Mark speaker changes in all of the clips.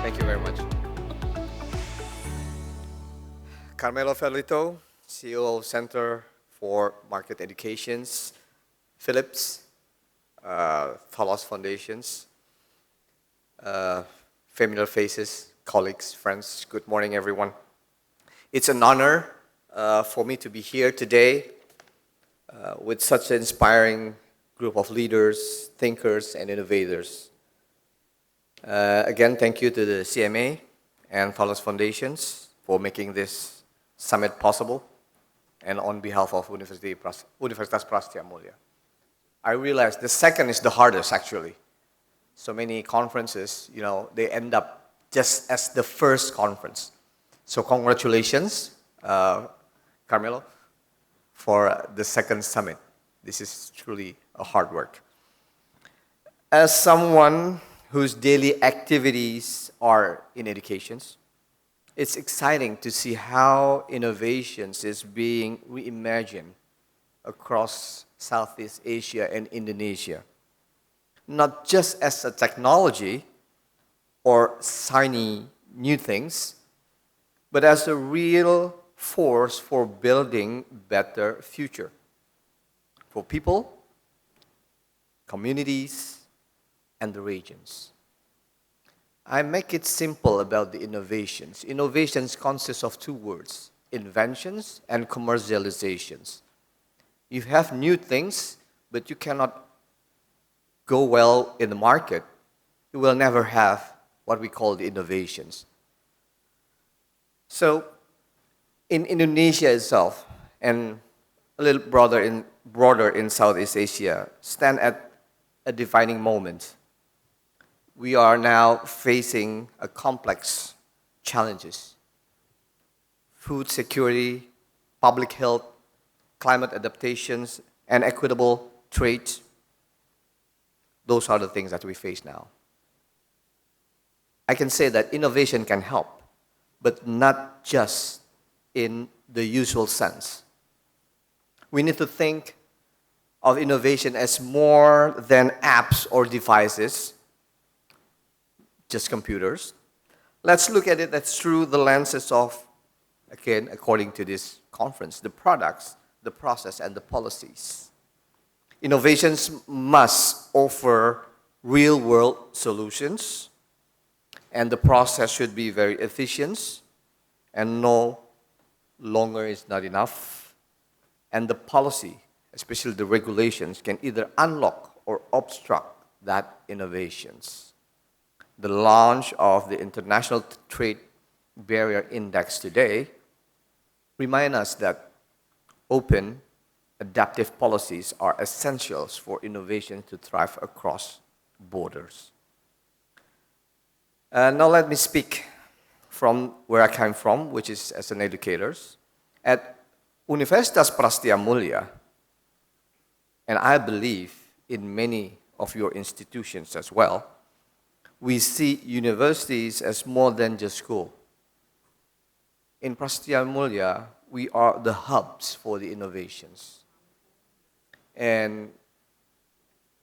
Speaker 1: Thank you very much. Carmelo Ferlito, CEO of Center for Market Educations, Philips, Tholos Foundations, familiar faces, colleagues, friends, good morning everyone. It's an honor for me to be here today with such an inspiring group of leaders, thinkers, and innovators. Again, thank you to the CMA and Tholos Foundations for making this summit possible, and on behalf of Universitas Prasetiya Mulya. I realize the second is the hardest, actually. So many conferences, they end up just as the first conference. So congratulations, Carmelo, for the second summit. This is truly a hard work. As someone whose daily activities are in education, it's exciting to see how innovations is being reimagined across Southeast Asia and Indonesia. Not just as a technology or shiny new things, but as a real force for building better future for people, communities, and the regions. I make it simple about the innovations. Innovations consist of two words, inventions and commercializations. You have new things, but you cannot go well in the market. You will never have what we call the innovations. So, in Indonesia itself, and a little broader in Southeast Asia, stand at a defining moment. We are now facing a complex challenges. Food security, public health, climate adaptations, and equitable trade. Those are the things that we face now. I can say that innovation can help, but not just in the usual sense. We need to think of innovation as more than apps or devices, just computers. Let's look at it that's through the lenses of, again, according to this conference, the products, the process, and the policies. Innovations must offer real-world solutions, and the process should be very efficient, and no longer is not enough. And the policy, especially the regulations, can either unlock or obstruct that innovations. The launch of the International Trade Barrier Index today reminds us that open, adaptive policies are essentials for innovation to thrive across borders. Now let me speak from where I came from, which is as an educator. At Universitas Prasetiya Mulya, and I believe in many of your institutions as well, we see universities as more than just school. In Prasetiya Mulya, we are the hubs for the innovations. And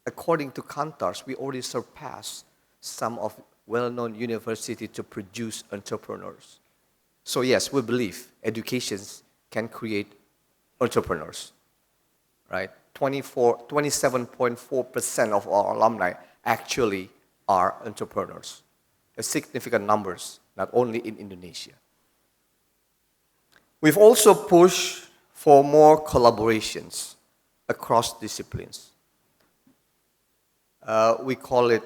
Speaker 1: according to Kantars, we already surpassed some of well-known universities to produce entrepreneurs. So yes, we believe education can create entrepreneurs, right? 27.4% of our alumni actually are entrepreneurs. A significant numbers, not only in Indonesia. We've also pushed for more collaborations across disciplines. We call it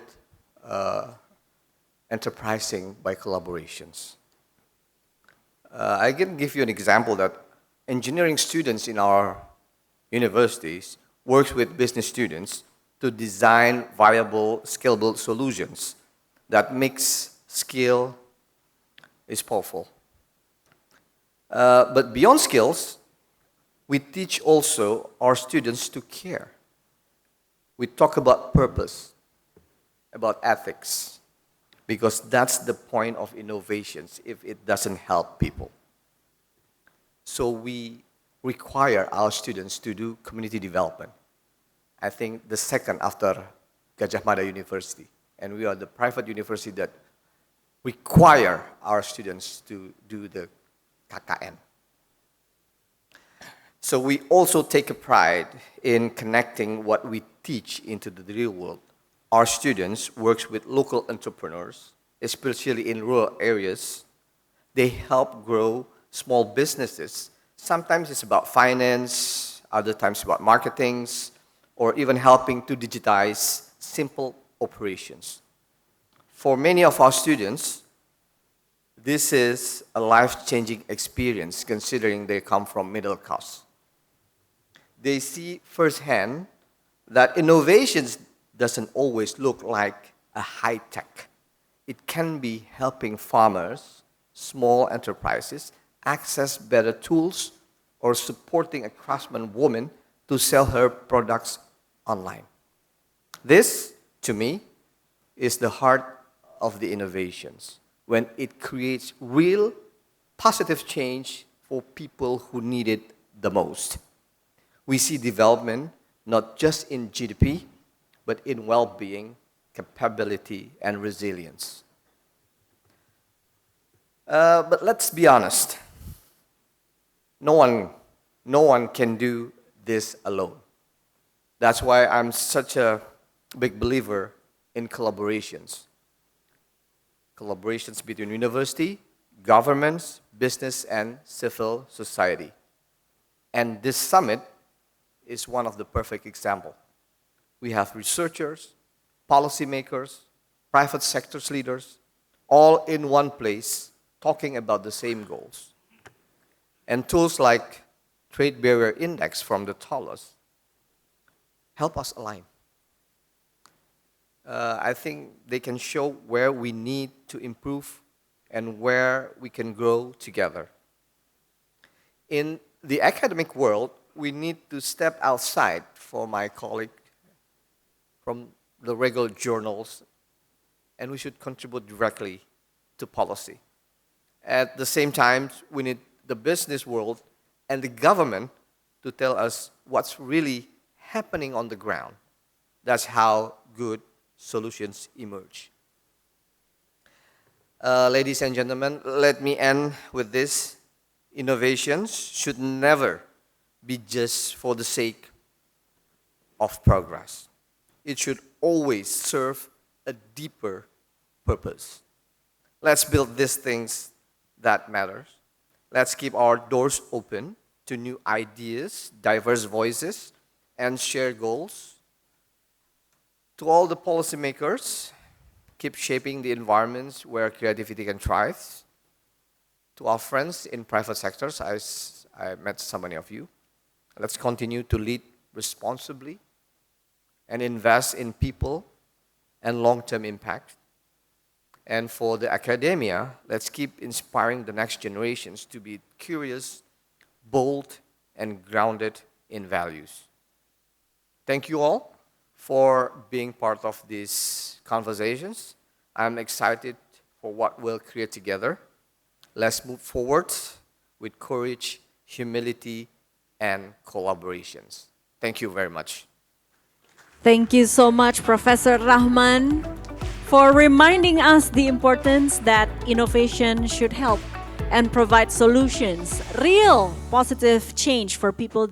Speaker 1: enterprising by collaborations. I can give you an example that engineering students in our universities work with business students to design viable, scalable solutions that mix skill is powerful. But beyond skills, we teach also our students to care. We talk about purpose, about ethics, because that's the point of innovations if it doesn't help people. So we require our students to do community development. I think the second after Gajah Mada University. And we are the private university that require our students to do the KKN. So we also take a pride in connecting what we teach into the real world. Our students work with local entrepreneurs, especially in rural areas. They help grow small businesses. Sometimes it's about finance, other times about marketing, or even helping to digitize simple operations. For many of our students, this is a life-changing experience considering they come from middle class. They see firsthand that innovations doesn't always look like a high tech. It can be helping farmers, small enterprises, access better tools, or supporting a craftsman woman to sell her products online. This, to me, is the heart of the innovations, when it creates real positive change for people who need it the most. We see development not just in GDP, but in well-being, capability, and resilience. But let's be honest. No one can do this alone. That's why I'm such a big believer in collaborations. Collaborations between university, governments, business, and civil society. And this summit is one of the perfect examples. We have researchers, policymakers, private sector leaders, all in one place talking about the same goals. And tools like Trade Barrier Index from the Tholos help us align. I think they can show where we need to improve and where we can grow together. In the academic world, we need to step outside, for my colleague, from the regular journals, and we should contribute directly to policy. At the same time, we need the business world and the government to tell us what's really happening on the ground. That's how good solutions emerge. Ladies and gentlemen, let me end with this. Innovations should never be just for the sake of progress. It should always serve a deeper purpose. Let's build these things that matter. Let's keep our doors open to new ideas, diverse voices, and shared goals. To all the policymakers, keep shaping the environments where creativity can thrive. To our friends in private sectors, I met so many of you. Let's continue to lead responsibly and invest in people and long-term impact. And for the academia, let's keep inspiring the next generations to be curious, bold, and grounded in values. Thank you all for being part of these conversations. I'm excited for what we'll create together. Let's move forward with courage, humility, and collaborations. Thank you very much.
Speaker 2: Thank you so much, Professor Rahman, for reminding us the importance that innovation should help and provide solutions, real positive change for people